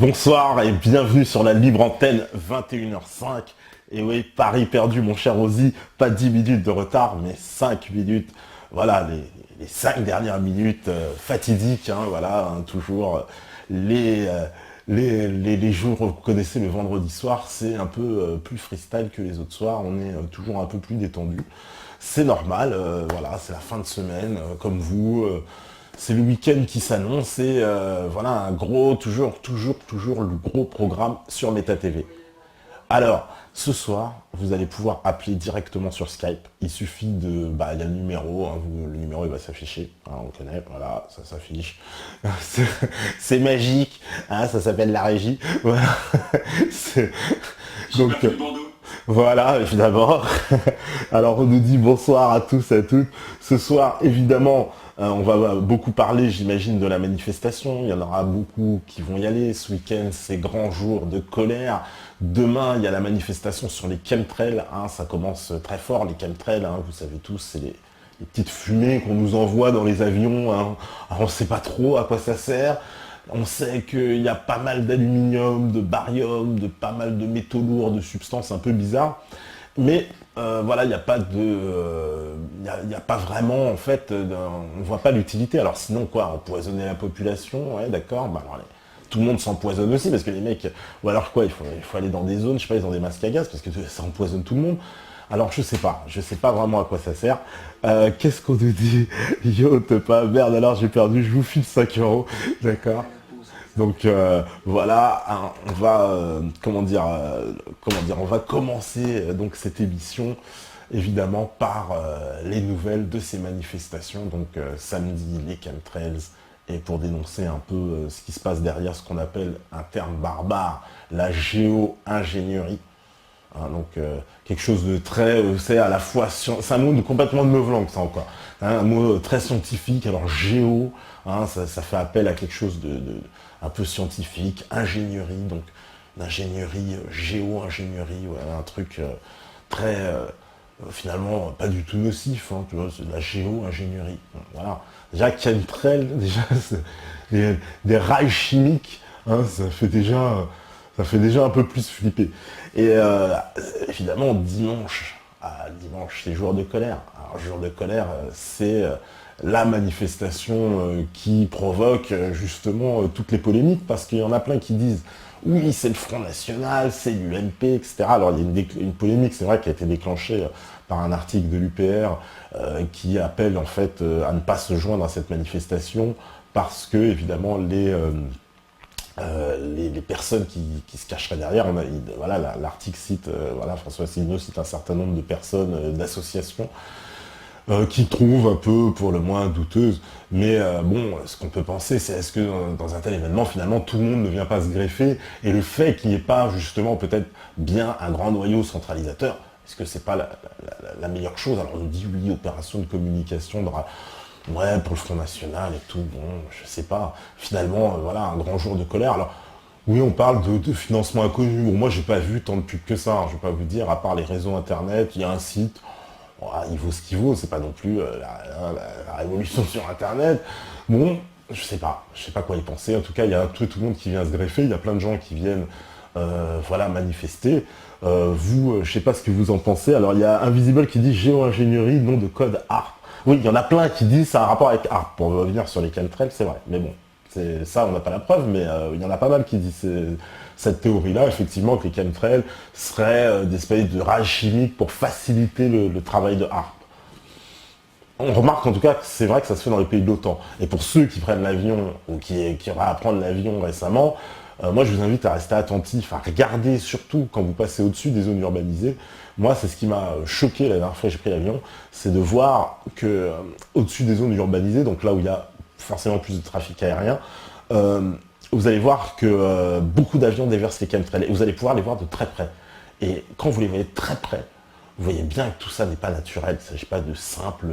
Bonsoir et bienvenue sur la libre antenne 21h05. Et oui, Paris perdu mon cher Ozzy, pas 10 minutes de retard, mais 5 minutes. Voilà, les 5 dernières minutes fatidiques, hein, voilà, hein, toujours les jours, vous connaissez le vendredi soir, c'est un peu plus freestyle que les autres soirs, on est toujours un peu plus détendu. C'est normal, voilà, c'est la fin de semaine, comme vous. C'est le week-end qui s'annonce et voilà un gros, toujours le gros programme sur Meta TV. Alors, ce soir, vous allez pouvoir appeler directement sur Skype. Il suffit de, il y a le numéro, hein, le numéro il va s'afficher, hein, on connaît, voilà, ça s'affiche. C'est magique, hein, ça s'appelle la régie. Voilà. Donc, voilà, d'abord. Alors, on nous dit bonsoir à tous et à toutes. Ce soir, évidemment, on va beaucoup parler, j'imagine, de la manifestation. Il y en aura beaucoup qui vont y aller. Ce week-end, c'est grand jour de colère. Demain, il y a la manifestation sur les chemtrails. Hein, ça commence très fort, les chemtrails. Hein, vous savez tous, c'est les petites fumées qu'on nous envoie dans les avions. Hein. Alors, on ne sait pas trop à quoi ça sert. On sait qu'il y a pas mal d'aluminium, de barium, de pas mal de métaux lourds, de substances un peu bizarres. Mais voilà, il n'y a pas de, y a pas vraiment, en fait, on voit pas l'utilité. Alors sinon quoi, empoisonner la population, ouais, d'accord. Alors, tout le monde s'empoisonne aussi parce que les mecs, ou alors quoi, il faut aller dans des zones, je sais pas, ils ont des masques à gaz parce que ça empoisonne tout le monde. Alors je sais pas vraiment à quoi ça sert. Qu'est-ce qu'on nous dit? Yo, t'es pas merde, alors j'ai perdu, je vous file 5 euros, d'accord. Donc voilà, hein, on va on va commencer donc cette émission évidemment par les nouvelles de ces manifestations. Donc samedi les chemtrails et pour dénoncer un peu ce qui se passe derrière ce qu'on appelle un terme barbare, la géo-ingénierie. Hein, donc quelque chose de très, c'est à la fois, c'est un mot complètement de novlangue ça encore, hein, un mot très scientifique. Alors géo, hein, ça fait appel à quelque chose de un peu scientifique, ingénierie, donc l'ingénierie, géo-ingénierie, ouais, un truc très, finalement pas du tout nocif, hein, tu vois, c'est de la géo-ingénierie. Voilà. Déjà chemtrail, déjà des rails chimiques, hein, ça fait déjà un peu plus flipper. Et évidemment, dimanche, c'est jour de colère. Alors, jour de colère, c'est la manifestation qui provoque justement toutes les polémiques, parce qu'il y en a plein qui disent oui, c'est le Front National, c'est l'UMP, etc. Alors, il y a une polémique, c'est vrai, qui a été déclenchée par un article de l'UPR qui appelle en fait à ne pas se joindre à cette manifestation parce que, évidemment, les personnes qui se cacheraient derrière, voilà, l'article cite, voilà, François Asselineau cite un certain nombre de personnes, d'associations, qui trouvent un peu, pour le moins, douteuses. Mais bon, ce qu'on peut penser, c'est est-ce que dans un tel événement, finalement, tout le monde ne vient pas se greffer, et le fait qu'il n'y ait pas, justement, peut-être bien un grand noyau centralisateur, est-ce que c'est pas la meilleure chose? Alors on dit oui, opération de communication, ouais, pour le Front National et tout, bon, je sais pas. Finalement, voilà, un grand jour de colère. Alors, oui, on parle de financement inconnu. Bon, moi, j'ai pas vu tant de pubs que ça, hein, je vais pas vous dire, à part les réseaux internet, il y a un site, voilà, il vaut ce qu'il vaut, c'est pas non plus la révolution sur internet. Bon, je sais pas quoi y penser. En tout cas, il y a tout le monde qui vient se greffer, il y a plein de gens qui viennent voilà, manifester. Vous, je sais pas ce que vous en pensez. Alors, il y a Invisible qui dit géo-ingénierie, nom de code ARP. Oui, il y en a plein qui disent ça a un rapport avec ARP. Pour revenir sur les chemtrails, c'est vrai. Mais bon, c'est ça, on n'a pas la preuve, mais il y en a pas mal qui disent cette théorie-là, effectivement, que les chemtrails seraient des espèces de rages chimiques pour faciliter le travail de ARP. On remarque en tout cas que c'est vrai que ça se fait dans les pays de l'OTAN. Et pour ceux qui prennent l'avion ou qui auraient à prendre l'avion récemment, moi je vous invite à rester attentif, à regarder surtout quand vous passez au-dessus des zones urbanisées. Moi c'est ce qui m'a choqué la dernière fois que j'ai pris l'avion, c'est de voir que au-dessus des zones urbanisées, donc là où il y a forcément plus de trafic aérien, vous allez voir que beaucoup d'avions déversent les chemtrails et vous allez pouvoir les voir de très près. Et quand vous les voyez très près, vous voyez bien que tout ça n'est pas naturel. Il ne s'agit pas de simple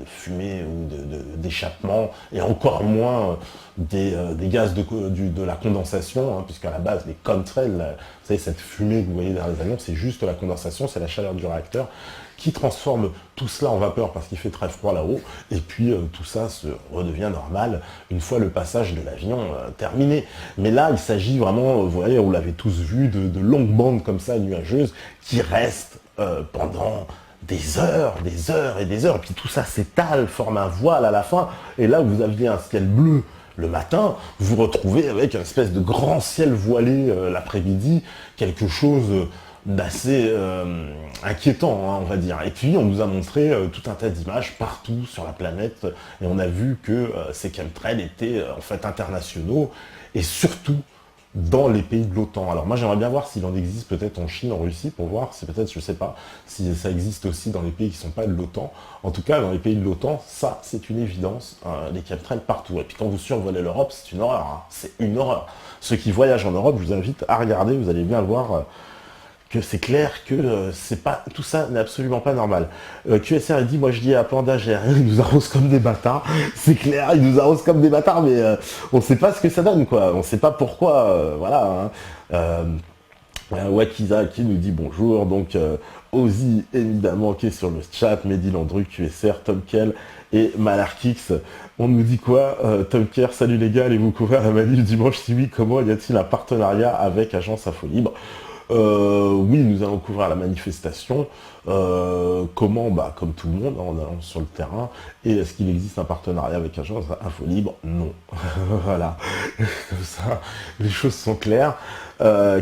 fumée ou d'échappement, et encore moins des gaz de la condensation, hein, puisqu'à la base, les chemtrails, vous savez, cette fumée que vous voyez dans les avions, c'est juste la condensation, c'est la chaleur du réacteur qui transforme tout cela en vapeur parce qu'il fait très froid là-haut, et puis tout ça se redevient normal une fois le passage de l'avion terminé. Mais là, il s'agit vraiment, vous voyez, vous l'avez tous vu, de longues bandes comme ça, nuageuses, qui restent pendant des heures et des heures, et puis tout ça s'étale, forme un voile à la fin, et là vous aviez un ciel bleu le matin, vous vous retrouvez avec une espèce de grand ciel voilé l'après-midi, quelque chose d'assez inquiétant, hein, on va dire. Et puis on nous a montré tout un tas d'images partout sur la planète, et on a vu que ces chemtrails étaient en fait internationaux, et surtout dans les pays de l'OTAN. Alors moi j'aimerais bien voir s'il en existe peut-être en Chine, en Russie, pour voir si peut-être, je sais pas, si ça existe aussi dans les pays qui ne sont pas de l'OTAN. En tout cas, dans les pays de l'OTAN, ça c'est une évidence, les chemtrails partout. Et puis quand vous survolez l'Europe, c'est une horreur, hein. C'est une horreur. Ceux qui voyagent en Europe, je vous invite à regarder, vous allez bien le voir, que c'est clair que c'est pas, tout ça n'est absolument pas normal. QSR dit, moi je dis à Panda GRL, ils nous arrosent comme des bâtards. C'est clair, ils nous arrosent comme des bâtards, mais on sait pas ce que ça donne, quoi. On sait pas pourquoi, voilà. Hein. Wakiza qui nous dit bonjour, donc Ozzy évidemment qui est sur le chat, Mehdi Landru, QSR, Tomkel et Malarkix. On nous dit quoi Tomker, salut les gars, allez-vous couvrir la manif dimanche? Si oui, comment y a-t-il un partenariat avec Agence Info Libre? Oui, nous allons couvrir la manifestation. Comment? Bah, comme tout le monde, en allant sur le terrain. Et est-ce qu'il existe un partenariat avec Agence Info Libre? Non. Voilà. Comme ça, les choses sont claires.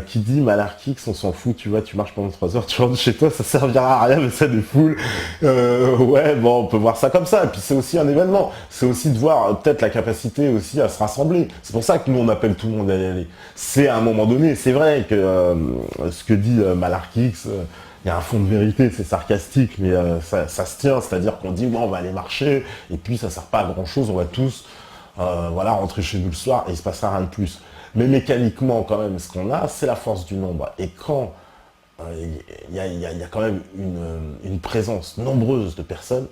Qui dit Malarkix, on s'en fout, tu vois, tu marches pendant 3 heures, tu rentres chez toi, ça servira à rien, mais ça défoule. Ouais, bon, on peut voir ça comme ça. Et puis c'est aussi un événement. C'est aussi de voir peut-être la capacité aussi à se rassembler. C'est pour ça que nous on appelle tout le monde à y aller. C'est à un moment donné, c'est vrai que ce que dit Malarkix, il y a un fond de vérité, c'est sarcastique, mais ça se tient, c'est-à-dire qu'on dit, ouais, on va aller marcher, et puis ça sert pas à grand-chose, on va tous voilà, rentrer chez nous le soir, et il se passera rien de plus. Mais mécaniquement, quand même, ce qu'on a, c'est la force du nombre. Et quand il y a quand même une présence nombreuse de personnes,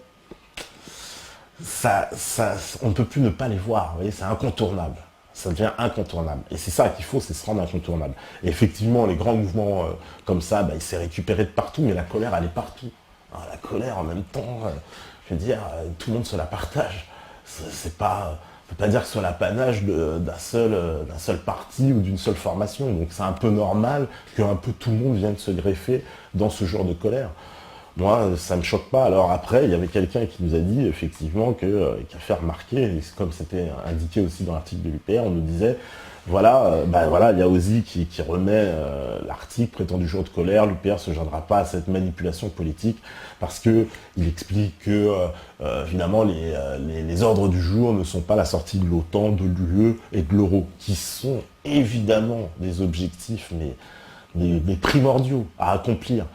on ne peut plus ne pas les voir. Vous voyez, c'est incontournable. Ça devient incontournable. Et c'est ça qu'il faut, c'est se rendre incontournable. Et effectivement, les grands mouvements comme ça, bah, il s'est récupéré de partout, mais la colère, elle est partout. Alors, la colère, en même temps, je veux dire, tout le monde se la partage. C'est pas... On ne peut pas dire que ce soit l'apanage d'un seul parti ou d'une seule formation. Donc c'est un peu normal qu'un peu tout le monde vienne se greffer dans ce genre de colère. Moi, ça ne me choque pas. Alors après, il y avait quelqu'un qui nous a dit effectivement qui a fait remarquer, et comme c'était indiqué aussi dans l'article de l'UPR, on nous disait, voilà, il y a Ozzy qui remet l'article prétendu jour de colère, l'UPR ne se joindra pas à cette manipulation politique, parce que il explique que finalement les ordres du jour ne sont pas la sortie de l'OTAN, de l'UE et de l'euro, qui sont évidemment des objectifs mais primordiaux à accomplir.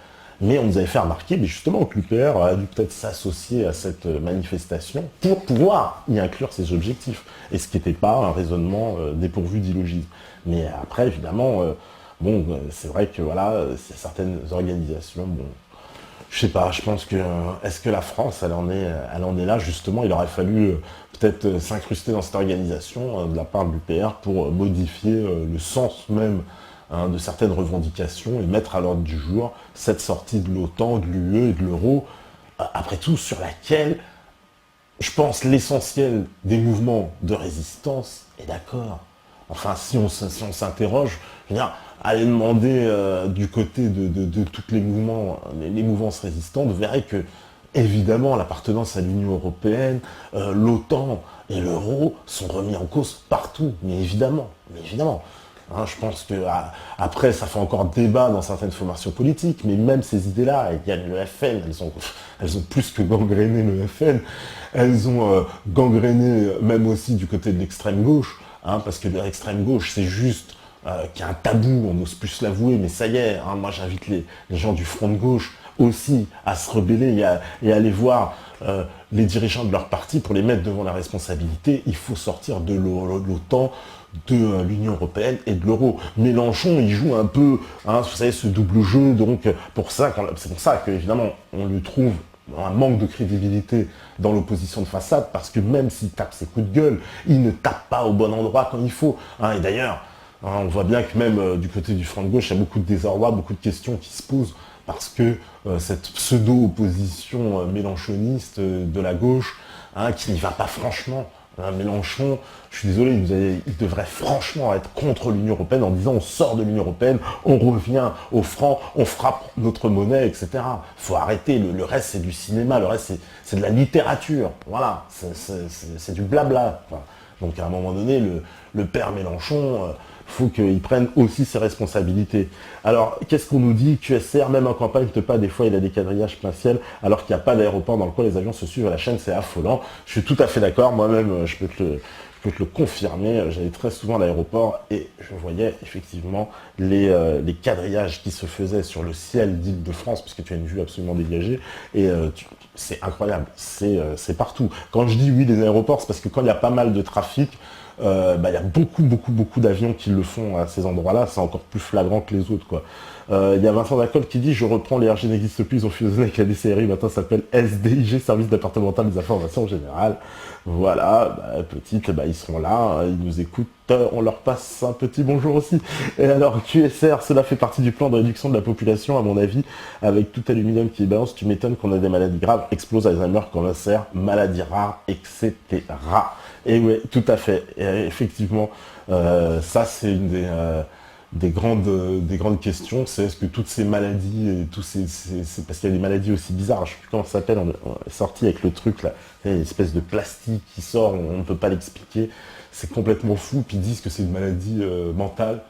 Mais on nous avait fait remarquer justement que l'UPR a dû peut-être s'associer à cette manifestation pour pouvoir y inclure ses objectifs. Et ce qui n'était pas un raisonnement dépourvu d'illogisme. Mais après, évidemment, c'est vrai que voilà, certaines organisations, je sais pas, je pense que est-ce que la France, elle en est là, justement, il aurait fallu peut-être s'incruster dans cette organisation de la part de l'UPR pour modifier le sens même de certaines revendications et mettre à l'ordre du jour cette sortie de l'OTAN, de l'UE et de l'euro, après tout sur laquelle, je pense, l'essentiel des mouvements de résistance est d'accord. Enfin, si on s'interroge, je veux dire, aller demander du côté de tous les mouvements, les mouvances résistantes, vous verrez que, évidemment, l'appartenance à l'Union européenne, l'OTAN et l'euro sont remis en cause partout, mais évidemment. Hein, je pense que après, ça fait encore débat dans certaines formations politiques, mais même ces idées-là, il y a le FN, elles ont plus que gangréné le FN, elles ont gangréné même aussi du côté de l'extrême gauche, hein, parce que l'extrême gauche, c'est juste qu'il y a un tabou, on n'ose plus l'avouer, mais ça y est, hein, moi j'invite les gens du front de gauche aussi à se rebeller et à aller voir les dirigeants de leur parti, pour les mettre devant la responsabilité, il faut sortir de l'OTAN, de l'Union européenne et de l'euro. Mélenchon, il joue un peu, hein, vous savez, ce double jeu, donc c'est pour ça que évidemment on lui trouve un manque de crédibilité dans l'opposition de façade, parce que même s'il tape ses coups de gueule, il ne tape pas au bon endroit quand il faut. Hein, et d'ailleurs, hein, on voit bien que même du côté du front de gauche, il y a beaucoup de désarroi, beaucoup de questions qui se posent, parce que cette pseudo-opposition mélenchoniste de la gauche, hein, qui n'y va pas franchement. Mélenchon, je suis désolé, il devrait franchement être contre l'Union européenne en disant on sort de l'Union européenne, on revient au franc, on frappe notre monnaie, etc. Faut arrêter, le reste c'est du cinéma, le reste c'est de la littérature, voilà, c'est du blabla. Quoi. Donc à un moment donné, le père Mélenchon, faut qu'il prenne aussi ses responsabilités. Alors, qu'est-ce qu'on nous dit? QSR, même en campagne, des fois, il a des quadrillages plein ciel, alors qu'il n'y a pas d'aéroport dans le coin, les avions se suivent à la chaîne, c'est affolant. Je suis tout à fait d'accord, moi-même, je peux te le confirmer, j'allais très souvent à l'aéroport et je voyais effectivement les quadrillages qui se faisaient sur le ciel d'Île-de-France, puisque tu as une vue absolument dégagée, et c'est incroyable, c'est partout. Quand je dis oui, les aéroports, c'est parce que quand il y a pas mal de trafic, il y a beaucoup d'avions qui le font à ces endroits-là, c'est encore plus flagrant que les autres, quoi. Il y a Vincent Dacol qui dit « Je reprends, les RG n'existent plus, ils ont fusionné avec la DCRI, maintenant ça s'appelle SDIG, Service départemental des informations générales. » Voilà, petite, ils seront là, hein, ils nous écoutent, on leur passe un petit bonjour aussi. Et alors, QSR, cela fait partie du plan de réduction de la population, à mon avis, avec tout aluminium qui balance, tu m'étonnes qu'on a des maladies graves, explose Alzheimer, cancer, maladies rares, etc. Et oui, tout à fait. Et effectivement, ça c'est une des grandes questions, c'est est-ce que toutes ces maladies, et c'est parce qu'il y a des maladies aussi bizarres, je ne sais plus comment ça s'appelle, on est sorti avec le truc là, il y a une espèce de plastique qui sort, on ne peut pas l'expliquer, c'est complètement fou, puis ils disent que c'est une maladie mentale,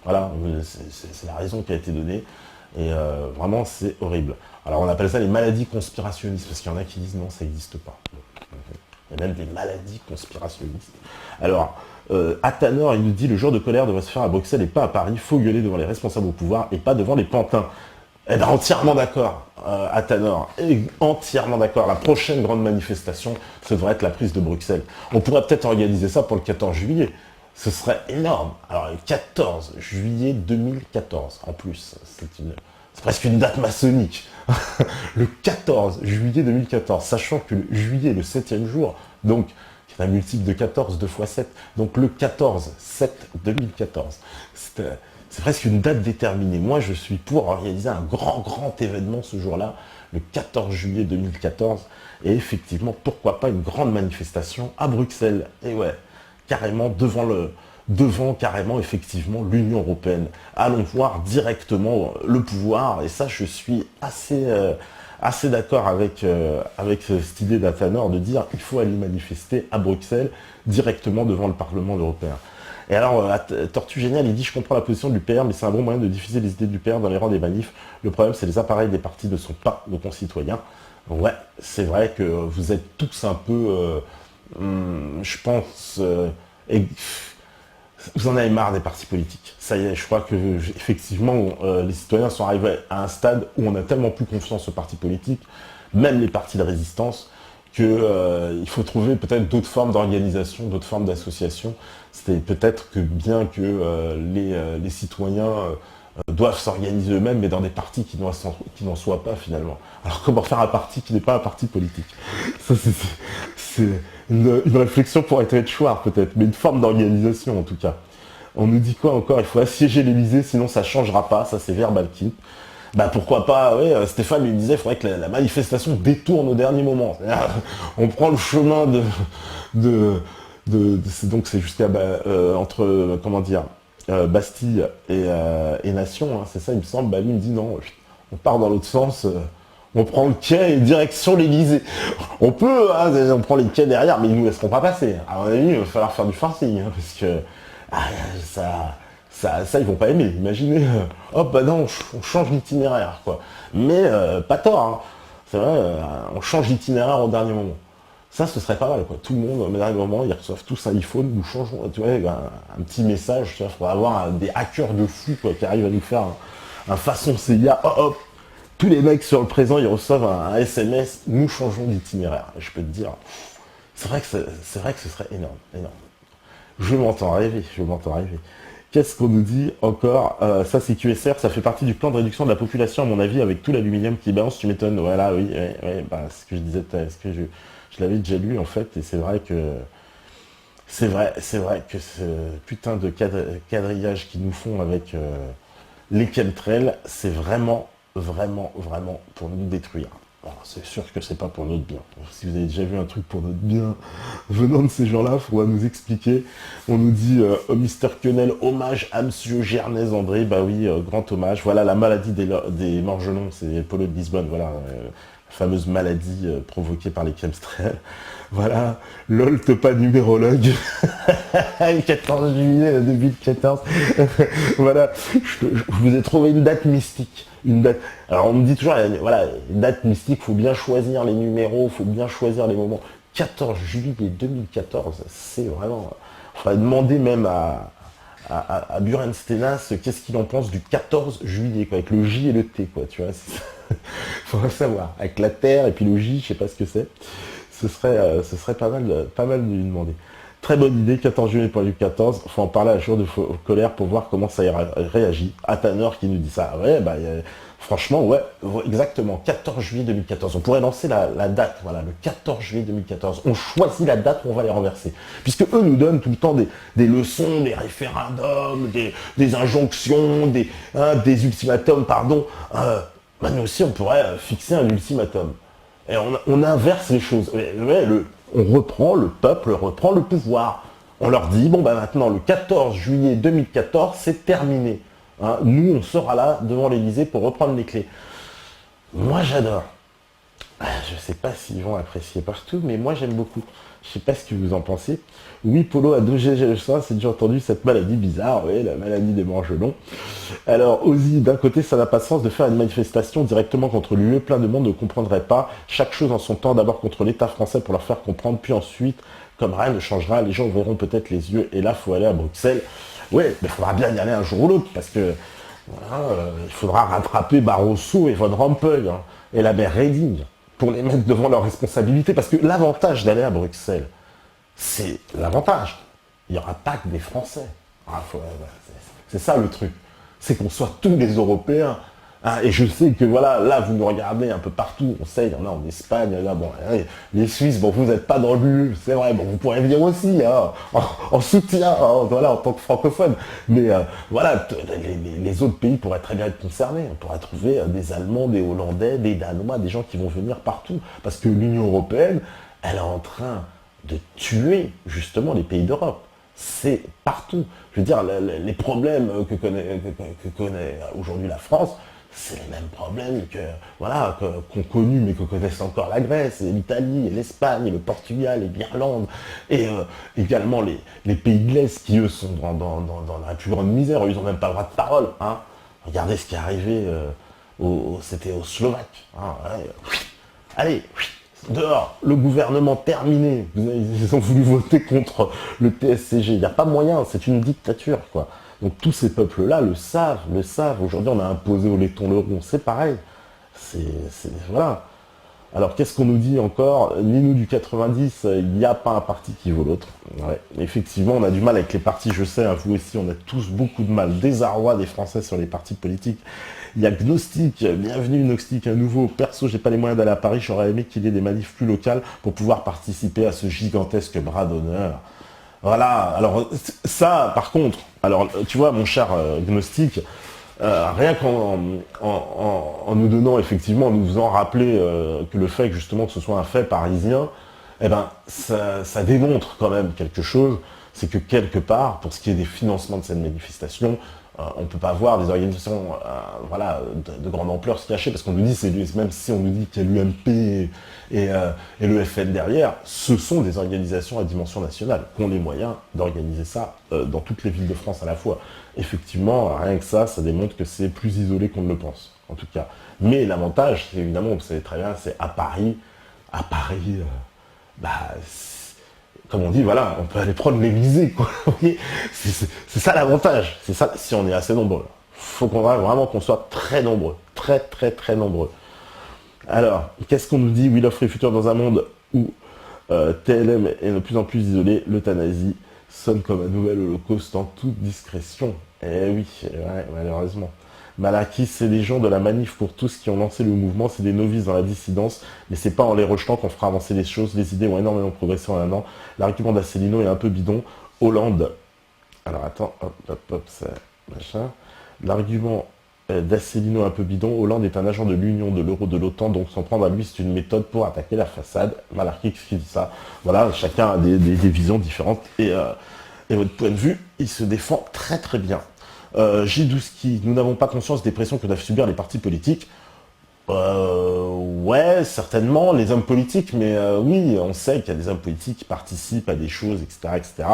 voilà, c'est la raison qui a été donnée, et vraiment c'est horrible. Alors on appelle ça les maladies conspirationnistes, parce qu'il y en a qui disent non, ça n'existe pas. Il y a même des maladies conspirationnistes. Alors, Athanor, il nous dit « Le jour de colère devrait se faire à Bruxelles et pas à Paris. Faut gueuler devant les responsables au pouvoir et pas devant les pantins. » Eh bien, entièrement d'accord, Athanor. Entièrement d'accord. La prochaine grande manifestation, ce devrait être la prise de Bruxelles. On pourrait peut-être organiser ça pour le 14 juillet. Ce serait énorme. Alors, le 14 juillet 2014, en plus. C'est presque une date maçonnique. Le 14 juillet 2014, sachant que le juillet est le 7e jour, donc c'est un multiple de 14, 2 fois 7, donc le 14-7-2014. C'est presque une date déterminée. Moi, je suis pour organiser un grand événement ce jour-là, le 14 juillet 2014, et effectivement, pourquoi pas une grande manifestation à Bruxelles. Et ouais, carrément devant carrément effectivement l'Union européenne. Allons voir directement le pouvoir, et ça je suis assez d'accord avec cette idée d'Athanor de dire il faut aller manifester à Bruxelles directement devant le Parlement européen. Et alors, Tortue Génial, il dit « Je comprends la position de l'UPR, mais c'est un bon moyen de diffuser les idées de l'UPR dans les rangs des manifs. Le problème, c'est les appareils des partis ne sont pas nos concitoyens. » Ouais, c'est vrai que vous êtes tous un peu, je pense, vous en avez marre des partis politiques. Ça y est, je crois que effectivement, les citoyens sont arrivés à un stade où on a tellement plus confiance aux partis politiques, même les partis de résistance, qu'il faut trouver peut-être d'autres formes d'organisation, d'autres formes d'association. C'est peut-être que bien que les citoyens doivent s'organiser eux-mêmes, mais dans des partis qui n'en soient pas finalement. Alors comment faire un parti qui n'est pas un parti politique? Ça, c'est une réflexion pour être chouard peut-être, mais une forme d'organisation en tout cas. On nous dit quoi encore? Il faut assiéger l'Élysée, sinon ça ne changera pas, ça c'est Verbalkin. Bah pourquoi pas, oui, Stéphane lui disait, il faudrait que la manifestation détourne au dernier moment. On prend le chemin donc c'est jusqu'à, entre, comment dire, Bastille et Nation, hein, c'est ça il me semble, lui il me dit non, on part dans l'autre sens, on prend le quai et direction l'Élysée. On peut, hein, on prend les quais derrière, mais ils nous laisseront pas passer. À mon avis, il va falloir faire du forcing, hein, parce que ça ils vont pas aimer. Imaginez, hop, bah non, on change l'itinéraire, quoi. Mais pas tort, hein. C'est vrai, on change l'itinéraire au dernier moment. Ça, ce serait pas mal, quoi. Tout le monde, au dernier moment, ils reçoivent tous un iPhone, nous changeons, tu vois, un petit message, il faudra avoir des hackers de fou, quoi, qui arrivent à nous faire un façon CIA, hop, tous les mecs sur le présent, ils reçoivent un SMS, nous changeons d'itinéraire. Je peux te dire, c'est vrai que ce serait énorme, énorme. Je m'entends rêver, je m'entends rêver. Qu'est-ce qu'on nous dit encore? Ça c'est QSR, ça fait partie du plan de réduction de la population à mon avis avec tout l'aluminium qui balance, tu m'étonnes. Voilà, oui, bah, ce que je disais, ce que je l'avais déjà lu en fait, et c'est vrai que ce putain de quadrillage qu'ils nous font avec les chemtrails, c'est vraiment, vraiment, vraiment pour nous détruire. Alors, c'est sûr que c'est pas pour notre bien. Si vous avez déjà vu un truc pour notre bien venant de ces gens-là, il faudra nous expliquer. On nous dit Mister Quenel, hommage à Monsieur Gernez André. Bah oui, grand hommage. Voilà la maladie des morgelons, c'est Polo de Lisbonne. Voilà, la fameuse maladie provoquée par les chemtrails. Voilà, lol, pas numérologue. 14 juillet 2014. Voilà, je vous ai trouvé une date mystique. Une date. Alors on me dit toujours, voilà, une date mystique, faut bien choisir les numéros, faut bien choisir les moments. 14 juillet 2014, c'est vraiment. Il faudrait demander même à Buren Stenas qu'est-ce qu'il en pense du 14 juillet, quoi, avec le J et le T, quoi, tu vois. Faudrait savoir. Avec la Terre et puis le J, je sais pas ce que c'est. Ce serait pas mal de lui demander. Très bonne idée, 14 juillet pour du 14. Faut en parler à jour de colère pour voir comment ça réagit. Atanor qui nous dit ça. Ouais, bah, franchement, ouais, exactement. 14 juillet 2014. On pourrait lancer la date, voilà, le 14 juillet 2014. On choisit la date où on va les renverser. Puisque eux nous donnent tout le temps des leçons, des référendums, des injonctions, des ultimatums, pardon. Bah, nous aussi, on pourrait fixer un ultimatum. Et on inverse les choses. On reprend, le peuple reprend le pouvoir. On leur dit, bon bah maintenant, le 14 juillet 2014, c'est terminé. Hein, nous, on sera là devant l'Élysée pour reprendre les clés. Moi, j'adore. Je ne sais pas s'ils vont apprécier partout, mais moi, j'aime beaucoup. Je ne sais pas ce que vous en pensez. Oui, Polo a 2G, c'est déjà entendu cette maladie bizarre, oui, la maladie des morgelons. Alors, Ozzy, d'un côté, ça n'a pas de sens de faire une manifestation directement contre l'UE. Plein de monde ne comprendrait pas. Chaque chose en son temps, d'abord contre l'État français pour leur faire comprendre, puis ensuite, comme rien ne changera, les gens verront peut-être les yeux, et là, il faut aller à Bruxelles. Oui, mais il faudra bien y aller un jour ou l'autre, parce que voilà, il faudra rattraper Barroso et Van Rompuy, hein, et la mère Reding, pour les mettre devant leurs responsabilités. Parce que l'avantage d'aller à Bruxelles, c'est l'avantage. Il n'y aura pas que des Français. C'est ça le truc. C'est qu'on soit tous les Européens. Hein, et je sais que voilà, là vous nous regardez un peu partout, on sait, il y en a en Espagne, là, bon, les Suisses, bon, vous n'êtes pas dans le c'est vrai, bon, vous pourrez venir aussi, hein, en soutien, hein, voilà, en tant que francophone. Mais voilà, les autres pays pourraient très bien être concernés. On pourrait trouver des Allemands, des Hollandais, des Danois, des gens qui vont venir partout. Parce que l'Union européenne, elle est en train de tuer justement les pays d'Europe. C'est partout. Je veux dire, les problèmes que connaît aujourd'hui la France, c'est les mêmes problèmes qu'ont connu, mais que connaissent encore la Grèce, et l'Italie, et l'Espagne, et le Portugal, et l'Irlande, et également les pays de l'Est qui, eux, sont dans la plus grande misère. Ils n'ont même pas le droit de parole. Hein. Regardez ce qui est arrivé, c'était aux Slovaques. Hein, ouais. Allez, dehors, le gouvernement terminé. Ils ont voulu voter contre le TSCG. Il n'y a pas moyen, c'est une dictature, quoi. Donc tous ces peuples-là le savent. Aujourd'hui, on a imposé au laiton le rond, c'est pareil. Voilà. Alors qu'est-ce qu'on nous dit encore? Ni nous du 90, il n'y a pas un parti qui vaut l'autre. Ouais. Effectivement, on a du mal avec les partis, je sais, hein, vous aussi, on a tous beaucoup de mal. Désarroi des Français sur les partis politiques. Il y a Gnostic, bienvenue Gnostic à nouveau. Perso, j'ai pas les moyens d'aller à Paris, j'aurais aimé qu'il y ait des manifs plus locales pour pouvoir participer à ce gigantesque bras d'honneur. Voilà, alors ça, par contre, alors tu vois, mon cher Gnostic, rien qu'en nous donnant effectivement, en nous faisant rappeler que le fait que justement que ce soit un fait parisien, eh ben ça démontre quand même quelque chose, c'est que quelque part, pour ce qui est des financements de cette manifestation, on ne peut pas voir des organisations de grande ampleur se cacher, parce qu'on nous dit, même si on nous dit qu'il y a l'UMP et le FN derrière, ce sont des organisations à dimension nationale, qui ont les moyens d'organiser ça dans toutes les villes de France à la fois. Effectivement, rien que ça démontre que c'est plus isolé qu'on ne le pense, en tout cas. Mais l'avantage, c'est évidemment, vous savez très bien, c'est à Paris, comme on dit, voilà, on peut aller prendre l'Élysée, quoi. C'est ça l'avantage. C'est ça, si on est assez nombreux. faut vraiment qu'on soit très nombreux, très très très nombreux. Alors, qu'est-ce qu'on nous dit? Will of Future dans un monde où TLM est de plus en plus isolé, l'euthanasie sonne comme un nouvel holocauste en toute discrétion. Eh oui, ouais, malheureusement. Malakis, c'est les gens de la manif pour tous qui ont lancé le mouvement, c'est des novices dans la dissidence, mais c'est pas en les rejetant qu'on fera avancer les choses, les idées ont énormément progressé en un an, l'argument d'Asselineau est un peu bidon, Hollande, alors attends, hop, ça, machin, l'argument d'Asselineau est un peu bidon, Hollande est un agent de l'Union, de l'euro, de l'OTAN, donc s'en prendre à lui c'est une méthode pour attaquer la façade, Malarkey qui dit ça, voilà, chacun a des visions différentes, et votre point de vue, il se défend très très bien. J12 nous n'avons pas conscience des pressions que doivent subir les partis politiques. Ouais, certainement, les hommes politiques, mais oui, on sait qu'il y a des hommes politiques qui participent à des choses, etc., etc.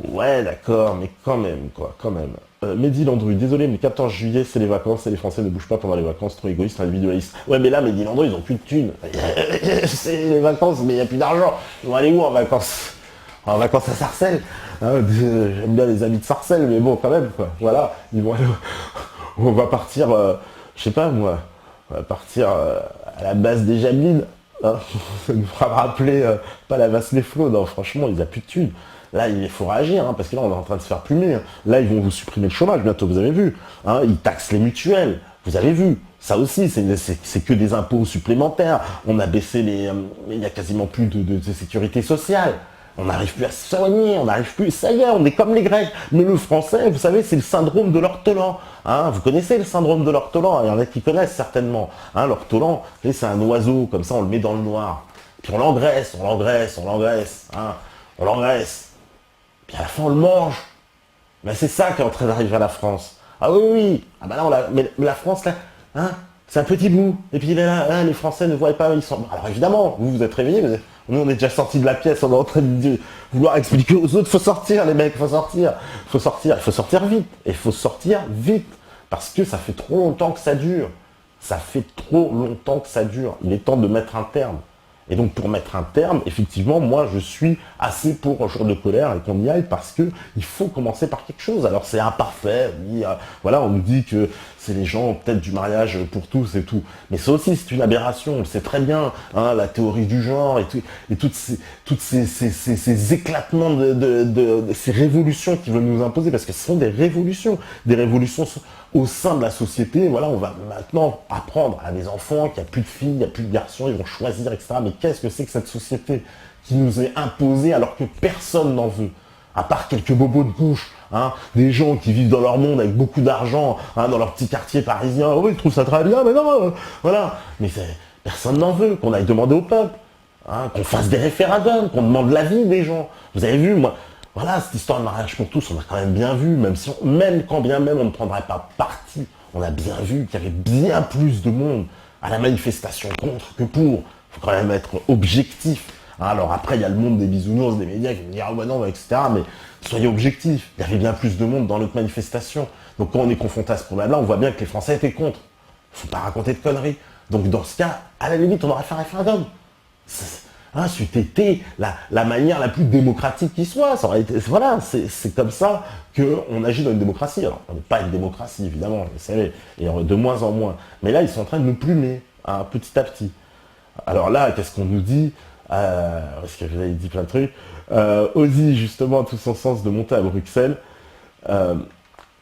Ouais, d'accord, mais quand même, quoi, quand même. Mehdi Landru, désolé, mais le 14 juillet, c'est les vacances, et les Français ne bougent pas pendant les vacances, trop égoïstes, individualistes. Ouais, mais là, Mehdi Landru, ils ont plus de thunes. C'est les vacances, mais il n'y a plus d'argent. Ils vont aller où en vacances? En vacances à Sarcelles. Hein, j'aime bien les amis de Sarcelles, mais bon, quand même, quoi. Voilà, ils vont aller... On va partir, je sais pas, moi, on va partir à la base des Jamelines. Hein. Ça nous fera rappeler, pas la vasse les flots, non, franchement, il n'y a plus de thunes. Là, il faut réagir, hein, parce que là, on est en train de se faire plumer. Hein. Là, ils vont vous supprimer le chômage, bientôt, vous avez vu. Hein, ils taxent les mutuelles, vous avez vu. Ça aussi, c'est que des impôts supplémentaires. On a baissé les... il n'y a quasiment plus de sécurité sociale. On n'arrive plus à se soigner, on n'arrive plus... Ça y est, on est comme les Grecs. Mais le français, vous savez, c'est le syndrome de l'ortolan. Hein, vous connaissez le syndrome de l'ortolan, il y en a qui connaissent certainement. Hein, l'ortolan, c'est un oiseau, comme ça, on le met dans le noir. Puis on l'engraisse, on l'engraisse, on l'engraisse. Hein, on l'engraisse. Puis à la fin, on le mange. Mais c'est ça qui est en train d'arriver à la France. Ah oui, oui. Ah bah là, mais la France, là, hein, c'est un petit bout. Et puis là, hein, les Français ne voient pas, ils sont... Alors évidemment, vous êtes réveillés, mais nous, on est déjà sortis de la pièce, on est en train de vouloir expliquer aux autres, faut sortir, les mecs, faut sortir. Faut sortir, il faut sortir vite. Et il faut sortir vite. Parce que ça fait trop longtemps que ça dure. Ça fait trop longtemps que ça dure. Il est temps de mettre un terme. Et donc pour mettre un terme, effectivement, moi je suis assez pour un jour de colère et qu'on y aille parce que il faut commencer par quelque chose. Alors c'est imparfait, oui, voilà, on nous dit que c'est les gens peut-être du mariage pour tous et tout, mais ça aussi c'est une aberration, on le sait très bien, hein, la théorie du genre et toutes ces éclatements de ces révolutions qui veulent nous imposer, parce que ce sont des révolutions au sein de la société. Voilà, on va maintenant apprendre à des enfants qu'il n'y a plus de filles, il n'y a plus de garçons, ils vont choisir, etc. Mais qu'est-ce que c'est que cette société qui nous est imposée alors que personne n'en veut, à part quelques bobos de gauche, hein, des gens qui vivent dans leur monde avec beaucoup d'argent, hein, dans leur petit quartier parisien. Oh, ils trouvent ça très bien, mais non, voilà. Mais personne n'en veut, qu'on aille demander au peuple, hein, qu'on fasse des référendums, qu'on demande l'avis des gens. Vous avez vu, moi, voilà, cette histoire de mariage pour tous, on a quand même bien vu, même quand bien même on ne prendrait pas parti, on a bien vu qu'il y avait bien plus de monde à la manifestation contre que pour. Il faut quand même être objectif. Hein, alors après, il y a le monde des bisounours, des médias qui vont dire « Ah ouais non, etc. » Mais soyez objectifs, il y avait bien plus de monde dans notre manifestation. Donc quand on est confronté à ce problème-là, on voit bien que les Français étaient contre. Il ne faut pas raconter de conneries. Donc dans ce cas, à la limite, on aurait fait un référendum. Hein, c'eût été la manière la plus démocratique qui soit. Ça aurait été, voilà, c'est comme ça qu'on agit dans une démocratie. Alors, on n'est pas une démocratie, évidemment, vous savez, et de moins en moins. Mais là, ils sont en train de nous plumer, hein, petit à petit. Alors là, qu'est-ce qu'on nous dit parce que vous avez dit plein de trucs. Ozzy, justement, a tout son sens de monter à Bruxelles.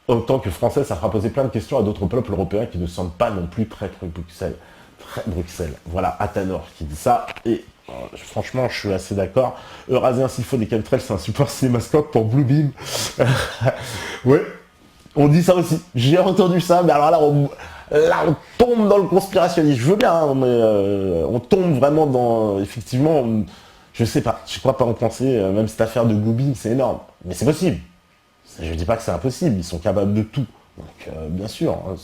Autant que français, ça fera poser plein de questions à d'autres peuples européens qui ne sentent pas non plus très Bruxelles. Très Bruxelles. Voilà, Athanor qui dit ça. Et franchement, je suis assez d'accord. Raser un s'il faut des chemtrails, c'est un support cinémascope pour Bluebeam. Ouais, on dit ça aussi. J'ai entendu ça, mais alors là, on tombe dans le conspirationnisme. Je veux bien, hein, mais on tombe vraiment dans... Effectivement, je sais pas. Je crois pas en penser. Même cette affaire de Bluebeam, c'est énorme. Mais c'est possible. Je dis pas que c'est impossible. Ils sont capables de tout. Donc, bien sûr, hein,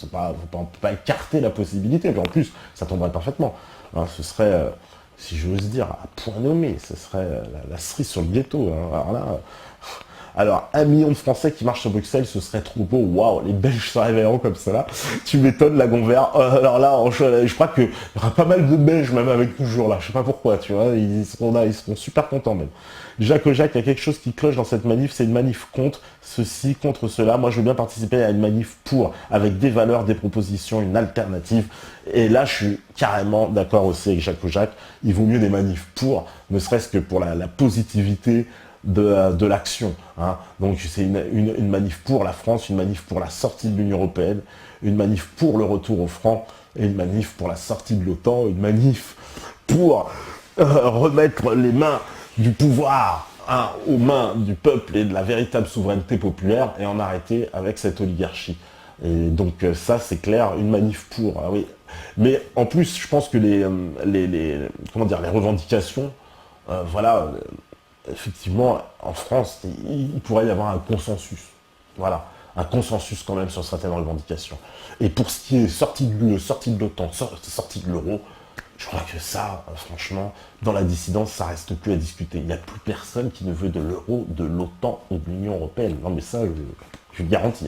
on peut pas écarter la possibilité. Mais en plus, ça tomberait parfaitement. Hein, ce serait... si j'ose dire, à point nommé, ce serait la cerise sur le ghetto. Hein. Alors là, Alors, 1 million de Français qui marchent sur Bruxelles, ce serait trop beau. Waouh, les Belges se réveilleront comme ça là. Tu m'étonnes, la Gonvert. Alors là, je crois qu'il y aura pas mal de Belges même avec nous ce jour-là. Je sais pas pourquoi, tu vois. Ils seront là, ils seront super contents même. Jacques Ojac, il y a quelque chose qui cloche dans cette manif, c'est une manif contre ceci, contre cela. Moi, je veux bien participer à une manif pour, avec des valeurs, des propositions, une alternative. Et là, je suis carrément d'accord aussi avec Jacques Ojac. Il vaut mieux des manifs pour, ne serait-ce que pour la positivité de l'action. Hein. Donc, c'est une manif pour la France, une manif pour la sortie de l'Union européenne, une manif pour le retour au franc, et une manif pour la sortie de l'OTAN, une manif pour remettre les mains du pouvoir aux mains du peuple et de la véritable souveraineté populaire et en arrêter avec cette oligarchie. Et donc ça, c'est clair, une manif pour. Ah oui. Mais en plus, je pense que les revendications, effectivement, en France, il pourrait y avoir un consensus. Voilà, un consensus quand même sur certaines revendications. Et pour ce qui est sortie de l'OTAN, sortie de l'euro, je crois que ça, franchement, dans la dissidence, ça reste plus à discuter. Il n'y a plus personne qui ne veut de l'euro, de l'OTAN ou de l'Union européenne. Non mais ça, je vous garantis.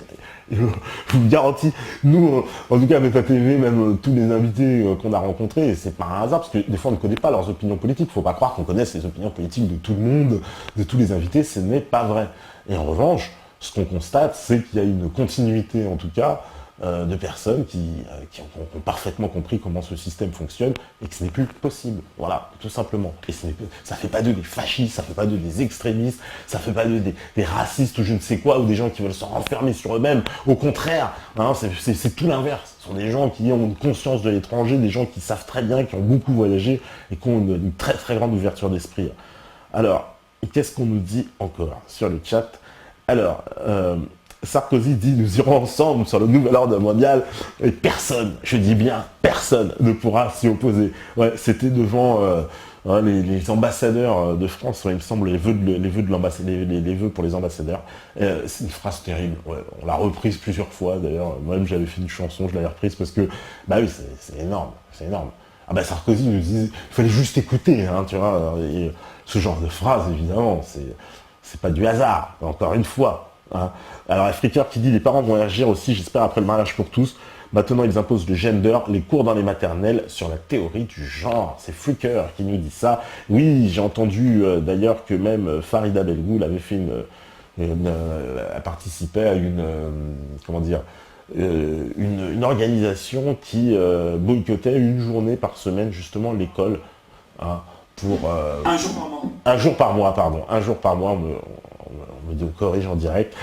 Je vous garantis. Nous, en tout cas avec la TV, même tous les invités qu'on a rencontrés, c'est pas un hasard, parce que des fois on ne connaît pas leurs opinions politiques. Il ne faut pas croire qu'on connaisse les opinions politiques de tout le monde, de tous les invités, ce n'est pas vrai. Et en revanche, ce qu'on constate, c'est qu'il y a une continuité, en tout cas, de personnes qui ont parfaitement compris comment ce système fonctionne et que ce n'est plus possible. Voilà, tout simplement. Et ça ne fait pas d'eux des fascistes, ça ne fait pas d'eux des extrémistes, ça ne fait pas d'eux des racistes ou je ne sais quoi, ou des gens qui veulent se renfermer sur eux-mêmes. Au contraire, hein, c'est tout l'inverse. Ce sont des gens qui ont une conscience de l'étranger, des gens qui savent très bien, qui ont beaucoup voyagé et qui ont une très très grande ouverture d'esprit. Alors, qu'est-ce qu'on nous dit encore sur le chat? Alors, Sarkozy dit « Nous irons ensemble sur le nouvel ordre mondial » et personne, je dis bien personne, ne pourra s'y opposer. Ouais, c'était devant les ambassadeurs de France, ouais, il me semble, les vœux de l'ambassade, les vœux pour les ambassadeurs. C'est une phrase terrible. Ouais, on l'a reprise plusieurs fois d'ailleurs. Moi-même, j'avais fait une chanson, je l'avais reprise parce que, bah oui, c'est énorme, c'est énorme. Ah bah Sarkozy nous disait, il fallait juste écouter, hein, tu vois. Et ce genre de phrase, évidemment, c'est pas du hasard, encore une fois. Hein. Alors, Africain qui dit les parents vont réagir aussi, j'espère, après le mariage pour tous. Maintenant, ils imposent le gender, les cours dans les maternelles sur la théorie du genre. C'est Flicker qui nous dit ça. Oui, j'ai entendu d'ailleurs que même Farida Belgoul avait fait a participé à une organisation qui boycottait une journée par semaine, justement, l'école. Hein, pour, un jour par mois. Un jour par mois, pardon. Un jour par mois, on me corrige en direct,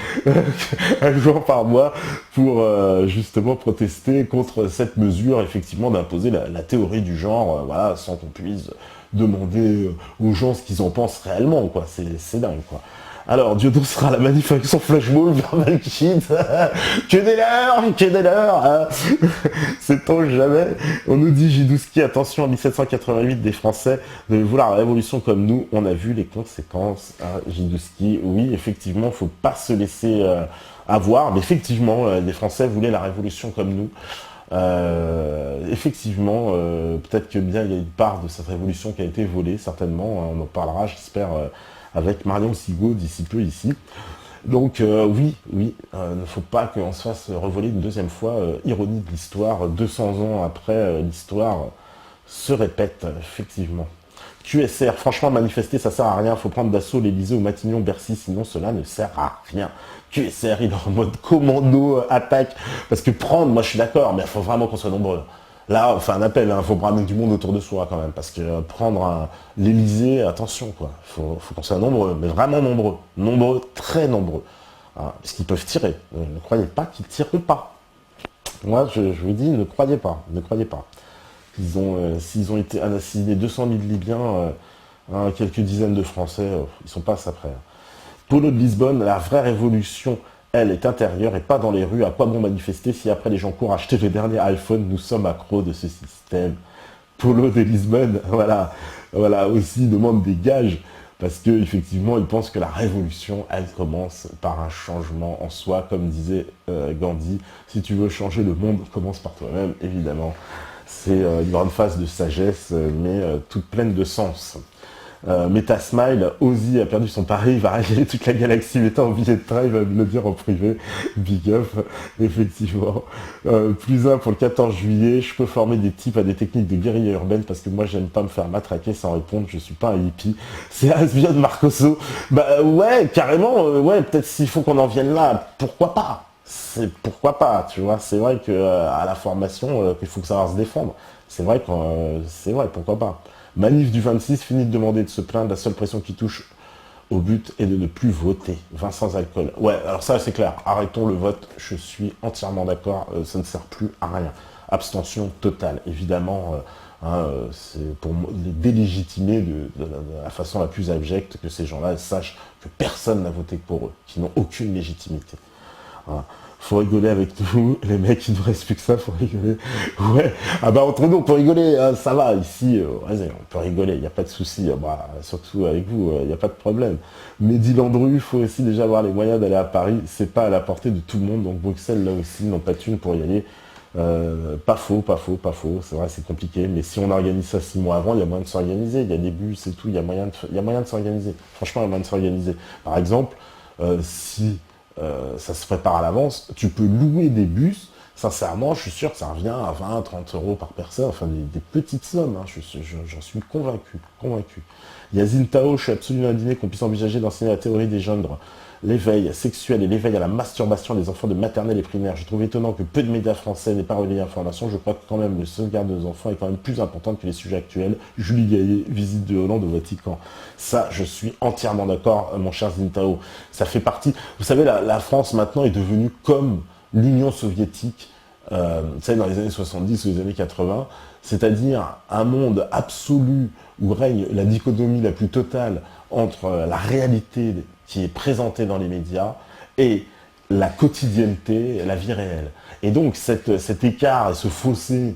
un jour par mois pour justement protester contre cette mesure, effectivement, d'imposer la théorie du genre, voilà, sans qu'on puisse demander aux gens ce qu'ils en pensent réellement, quoi. C'est dingue, quoi. Alors, Diodo sera à la manif avec son flashball vers Malchit. Que des leurs, hein. Sait-on jamais. On nous dit, Jidouski, attention, en 1788, des Français devaient vouloir la révolution comme nous. On a vu les conséquences, hein, Jidouski. Oui, effectivement, faut pas se laisser avoir. Mais effectivement, les Français voulaient la révolution comme nous. Effectivement, peut-être que bien il y a une part de cette révolution qui a été volée, certainement. On en parlera, j'espère, avec Marion Sigaud d'ici peu ici. Donc oui, ne faut pas qu'on se fasse revoler une deuxième fois. Ironie de l'histoire, 200 ans après, l'histoire se répète, effectivement. QSR, franchement, manifester, ça sert à rien. Faut prendre d'assaut l'Élysée ou Matignon, Bercy, sinon cela ne sert à rien. QSR, il est en mode commando, attaque. Parce que prendre, moi je suis d'accord, mais il faut vraiment qu'on soit nombreux. Là, on fait un appel, hein, faut ramener du monde autour de soi quand même, parce que prendre l'Élysée, attention, quoi. Faut qu'on soit nombreux, mais vraiment nombreux. Nombreux, très nombreux. Hein, parce qu'ils peuvent tirer. Ne croyez pas qu'ils tirent pas. Moi, je vous dis, ne croyez pas. S'ils ont été assassinés 200 000 Libyens, quelques dizaines de Français, ils sont pas ça près. Polo de Lisbonne, la vraie révolution, elle, est intérieure et pas dans les rues. À quoi bon manifester si après les gens courent acheter le dernier iPhone? Nous sommes accros de ce système. Polo de Lisbonne, voilà aussi demande des gages parce que effectivement, ils pensent que la révolution, elle commence par un changement en soi, comme disait Gandhi. Si tu veux changer le monde, commence par toi-même, évidemment. C'est une grande phase de sagesse, mais toute pleine de sens. Metasmile, Ozzy a perdu son pari, il va régaler toute la galaxie, mettant en billet de train, il va me le dire en privé. Big up, effectivement. Plus un pour le 14 juillet, je peux former des types à des techniques de guérilla urbaine parce que moi j'aime pas me faire matraquer sans répondre, je suis pas un hippie. C'est Asbjörn Marcoso. Bah ouais, carrément, ouais, peut-être s'il faut qu'on en vienne là, pourquoi pas? C'est pourquoi pas, tu vois. C'est vrai que à la formation, il faut que ça va se défendre. C'est vrai que c'est vrai, pourquoi pas. Manif du 26, fini de demander de se plaindre, la seule pression qui touche au but est de ne plus voter. Vincent Alcool. Ouais, alors ça c'est clair, arrêtons le vote, je suis entièrement d'accord, ça ne sert plus à rien. Abstention totale, évidemment, c'est pour les délégitimer de la façon la plus abjecte, que ces gens-là sachent que personne n'a voté pour eux, qu'ils n'ont aucune légitimité. Hein. Faut rigoler avec nous, les mecs, il ne reste plus que ça, faut rigoler. Ouais, ah bah entre nous, on peut rigoler, hein, ça va, ici, vas-y, on peut rigoler, il n'y a pas de souci, bah, surtout avec vous, il n'y a pas de problème. Mehdi Landru, il faut aussi déjà avoir les moyens d'aller à Paris, c'est pas à la portée de tout le monde, donc Bruxelles, là aussi, n'ont pas de thunes pour y aller. Pas faux, pas faux, pas faux, c'est vrai, c'est compliqué, mais si on organise ça 6 mois avant, il y a moyen de s'organiser, il y a des bus et tout, il y a moyen de s'organiser. Franchement, il y a moyen de s'organiser. Par exemple, si ça se prépare à l'avance, tu peux louer des bus, sincèrement, je suis sûr que ça revient à 20, 30 euros par personne, enfin des petites sommes, hein, j'en suis convaincu. Yazine Tao, je suis absolument indigné qu'on puisse envisager d'enseigner la théorie des gendres, l'éveil sexuel et l'éveil à la masturbation des enfants de maternelle et primaire. Je trouve étonnant que peu de médias français n'aient pas relayé l'information. Je crois que quand même le sauvegarde des enfants est quand même plus importante que les sujets actuels. Julie Gaillet, visite de Hollande au Vatican. Ça, je suis entièrement d'accord, mon cher Zintao. Ça fait partie... Vous savez, la France maintenant est devenue comme l'Union soviétique, vous savez, dans les années 70 ou les années 80, c'est-à-dire un monde absolu où règne la dichotomie la plus totale entre la réalité qui est présentée dans les médias et la quotidienneté, la vie réelle. Et donc cet écart et ce fossé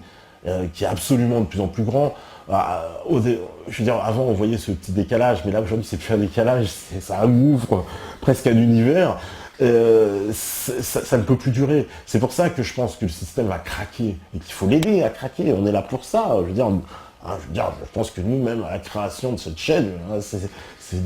qui est absolument de plus en plus grand, je veux dire, avant on voyait ce petit décalage, mais là aujourd'hui c'est plus un décalage, ça ouvre presque un univers. Ça ne peut plus durer. C'est pour ça que je pense que le système va craquer et qu'il faut l'aider à craquer. On est là pour ça. Je pense que nous-mêmes, à la création de cette chaîne, c'est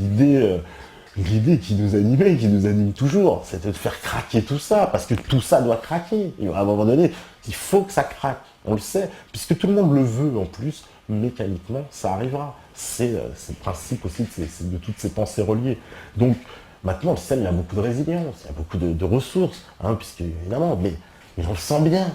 l'idée qui nous animait, qui nous anime toujours. C'était de faire craquer tout ça, parce que tout ça doit craquer. Et à un moment donné, il faut que ça craque. On le sait, puisque tout le monde le veut en plus, mécaniquement, ça arrivera. C'est le principe aussi de toutes ces pensées reliées. Donc, maintenant, le système, il y a beaucoup de résilience, il y a beaucoup de ressources, puisque, évidemment, mais on le sent bien.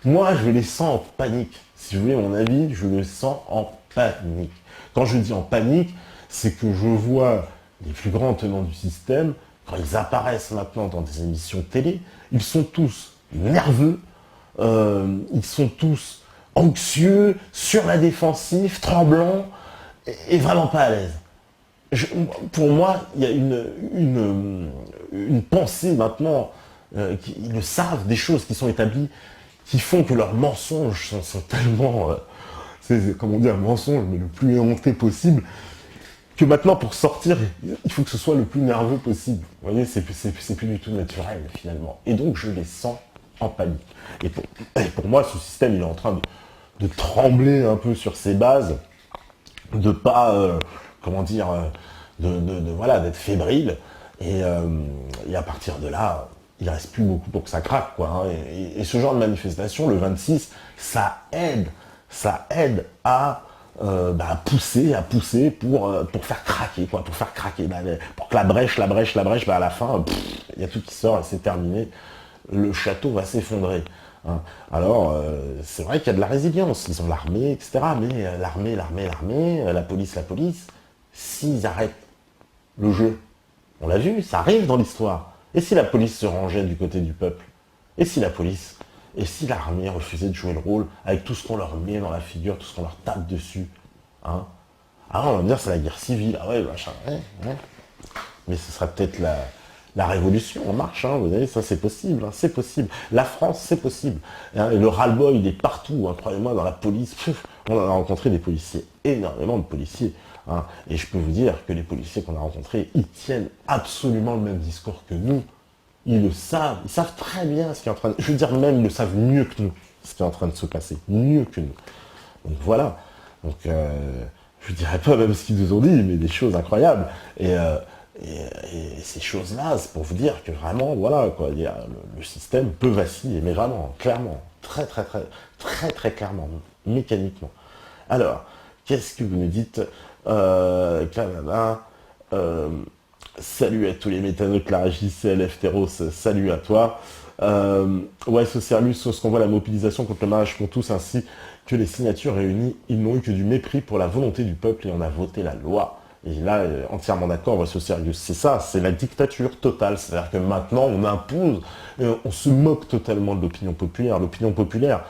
Moi, je les sens en panique. Si vous voulez mon avis, je le sens en panique. Quand je dis en panique, c'est que je vois les plus grands tenants du système, quand ils apparaissent maintenant dans des émissions télé, ils sont tous nerveux, ils sont tous anxieux, sur la défensive, tremblants, et vraiment pas à l'aise. Pour moi, il y a une pensée maintenant, ils le savent, des choses qui sont établies, qui font que leurs mensonges sont tellement, c'est comment dire, un mensonge, mais le plus éhonté possible, que maintenant, pour sortir, il faut que ce soit le plus nerveux possible. Vous voyez, c'est plus du tout naturel, finalement. Et donc, je les sens en panique. Et pour moi, ce système, il est en train de trembler un peu sur ses bases, de pas, voilà, d'être fébrile. Et à partir de là, il reste plus beaucoup pour que ça craque, quoi. Et ce genre de manifestation, le 26, ça aide à pousser pour faire craquer, quoi, pour faire craquer, pour que la brèche, à la fin, il y a tout qui sort et c'est terminé. Le château va s'effondrer. Hein. Alors, c'est vrai qu'il y a de la résilience, ils ont l'armée, etc. Mais l'armée, la police, s'ils arrêtent le jeu, on l'a vu, ça arrive dans l'histoire. Et si la police se rangeait du côté du peuple? Et si l'armée refusait de jouer le rôle avec tout ce qu'on leur met dans la figure, tout ce qu'on leur tape dessus, hein? Ah, on va me dire c'est la guerre civile, ah ouais, machin, ouais. Mais ce sera peut-être la révolution en marche, hein, vous voyez, ça c'est possible, hein, c'est possible. La France, c'est possible. Hein, et le ras-le-bol, il est partout, hein, croyez-moi, dans la police. On a rencontré des policiers, énormément de policiers. Hein, et je peux vous dire que les policiers qu'on a rencontrés, ils tiennent absolument le même discours que nous. Ils savent très bien ce qui est en train de... Je veux dire, même, ils le savent mieux que nous, ce qui est en train de se passer, mieux que nous. Donc voilà. Donc, je dirais pas même ce qu'ils nous ont dit, mais des choses incroyables. Et ces choses-là, c'est pour vous dire que vraiment, voilà, quoi, le système peut vaciller, mais vraiment, clairement, très, très, très, très, très clairement, mécaniquement. Alors, qu'est-ce que vous nous dites Canada, euh, salut à tous les méthanos, Claragis, CLF, Teros, salut à toi. Ouais, Socialus, ce qu'on voit la mobilisation contre le mariage pour tous, ainsi que les signatures réunies, ils n'ont eu que du mépris pour la volonté du peuple et on a voté la loi. Et là, entièrement d'accord, ouais, Socialus, c'est ça, c'est la dictature totale. C'est-à-dire que maintenant, on impose, on se moque totalement de l'opinion populaire. L'opinion populaire,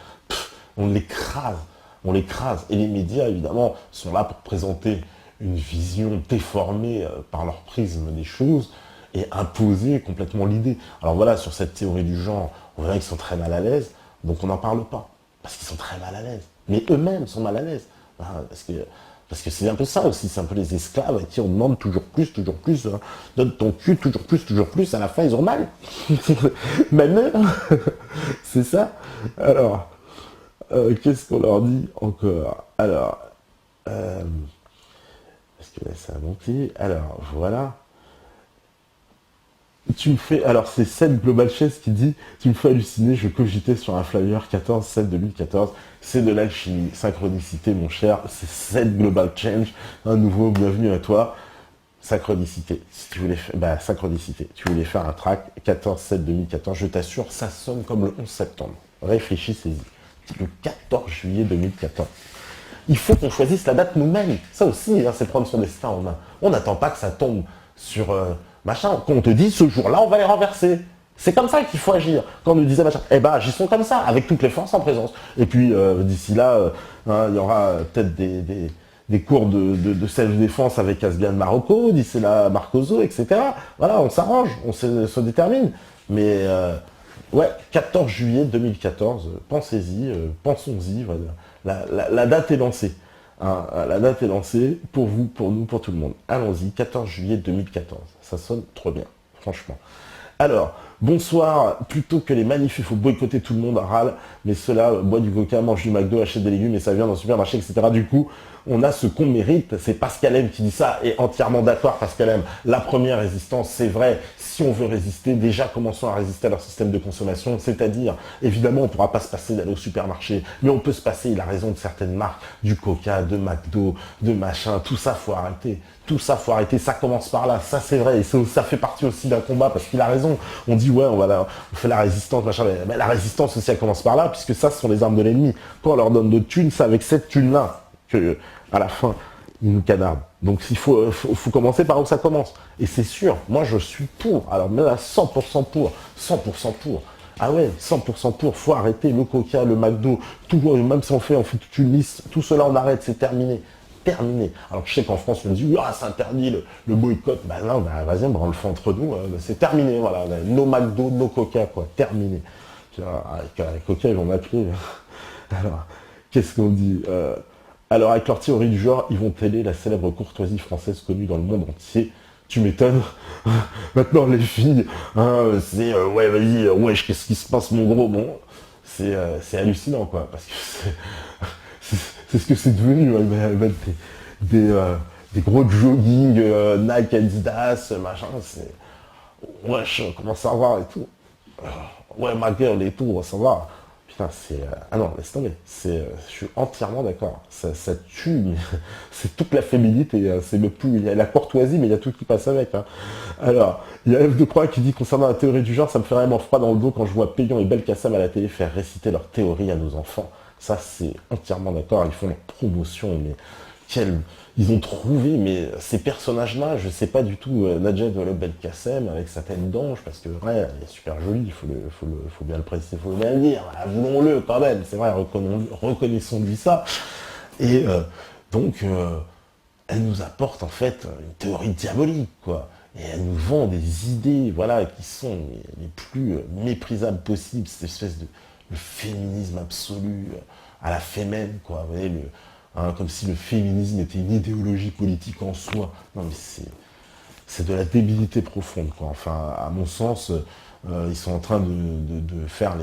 on l'écrase, on l'écrase. Et les médias, évidemment, sont là pour présenter une vision déformée par leur prisme des choses et imposer complètement l'idée. Alors voilà, sur cette théorie du genre, on verra qu'ils sont très mal à l'aise, donc on n'en parle pas, parce qu'ils sont très mal à l'aise. Mais eux-mêmes sont mal à l'aise. Parce que c'est un peu ça aussi, c'est un peu les esclaves à qui on demande toujours plus, hein. Donne ton cul, toujours plus, à la fin ils ont mal. Même eux, c'est ça. Alors, qu'est-ce qu'on leur dit encore? Alors, est-ce que là ça a monté? Alors, voilà. Tu me fais, alors c'est Seth Global Chess qui dit, tu me fais halluciner, je cogitais sur un flyer 14-7 2014, c'est de l'alchimie, synchronicité mon cher, c'est Seth Global Change, un nouveau, bienvenue à toi, synchronicité, si tu voulais faire, bah synchronicité, tu voulais faire un track 14-7 2014, je t'assure, ça sonne comme le 11 septembre, réfléchissez-y, le 14 juillet 2014. Il faut qu'on choisisse la date nous-mêmes. Ça aussi, hein, c'est prendre son destin en main. On n'attend pas que ça tombe sur machin. Quand on te dit ce jour-là, on va les renverser. C'est comme ça qu'il faut agir. Quand on nous disait machin, eh ben agissons comme ça, avec toutes les forces en présence. Et puis d'ici là, hein, il y aura peut-être des cours de self-défense avec Asbian Marocco, d'ici là Marcoso, etc. Voilà, on s'arrange, on se détermine. Mais ouais, 14 juillet 2014, pensez-y, pensons-y, voilà. La date est lancée. Hein, la date est lancée pour vous, pour nous, pour tout le monde. Allons-y, 14 juillet 2014. Ça sonne trop bien, franchement. Alors, bonsoir, plutôt que les manifs, il faut boycotter tout le monde, râle, mais cela boit du coca, mange du McDo, achète des légumes et ça vient dans le supermarché, etc. Du coup, on a ce qu'on mérite, c'est Pascal M qui dit ça, et entièrement d'accord, Pascal M. La première résistance, c'est vrai, si on veut résister, déjà commençons à résister à leur système de consommation, c'est-à-dire, évidemment, on ne pourra pas se passer d'aller au supermarché, mais on peut se passer, il a raison, de certaines marques, du coca, de McDo, de machin, tout ça, faut arrêter. Tout ça, faut arrêter, ça commence par là, ça c'est vrai, et ça fait partie aussi d'un combat, parce qu'il a raison, on dit ouais, on fait la résistance, machin, mais la résistance aussi elle commence par là, puisque ça ce sont les armes de l'ennemi. Quand on leur donne de thunes, c'est avec cette thune-là que, à la fin, ils nous canardent. Donc il faut commencer par où ça commence. Et c'est sûr, moi je suis pour, alors même à 100% pour, 100% pour. Ah ouais, 100% pour, faut arrêter le coca, le McDo, tout, même si on fait toute une liste, tout cela on arrête, c'est terminé. Terminé. Alors je sais qu'en France on dit ah c'est interdit le boycott, bah non, bah vas-y, on le fait entre nous, c'est terminé, voilà, no McDo, no Coca, quoi, terminé. Avec les Coca ils vont m'appeler. Alors, qu'est-ce qu'on dit Alors avec leur théorie du genre, ils vont têler la célèbre courtoisie française connue dans le monde entier. Tu m'étonnes. Maintenant les filles, hein, c'est ouais vas-y, wesh, qu'est-ce qui se passe mon gros, bon, c'est hallucinant quoi, parce que c'est ce que c'est devenu, elles mettent des gros jogging, Nike, Adidas, machin, c'est... Wesh, comment ça va et tout. Ouais, ma gueule et tout, ça va. Putain, c'est... Ah non, laisse tomber. Je suis entièrement d'accord. Ça tue, c'est toute la féminité. C'est le plus... Il y a la courtoisie, mais il y a tout qui passe avec. Hein. Alors, il y a F de Croix qui dit, concernant la théorie du genre, ça me fait vraiment froid dans le dos quand je vois Payon et Belkacem à la télé faire réciter leur théorie à nos enfants. Ça, c'est entièrement d'accord. Ils font leur promotion, mais ils ont trouvé, mais ces personnages-là, je sais pas du tout, Nadja Belkacem avec sa tête d'ange, parce que ouais, elle est super jolie, faut bien le préciser, faut bien le dire, voulons-le quand même, c'est vrai, reconnaissons-lui ça. Et donc, elle nous apporte en fait une théorie diabolique, quoi. Et elle nous vend des idées, voilà, qui sont les plus méprisables possibles, cette espèce de le féminisme absolu, à la fémène, quoi. Vous voyez, comme si le féminisme était une idéologie politique en soi. Non, mais c'est de la débilité profonde, quoi. Enfin, à mon sens, ils sont en train de faire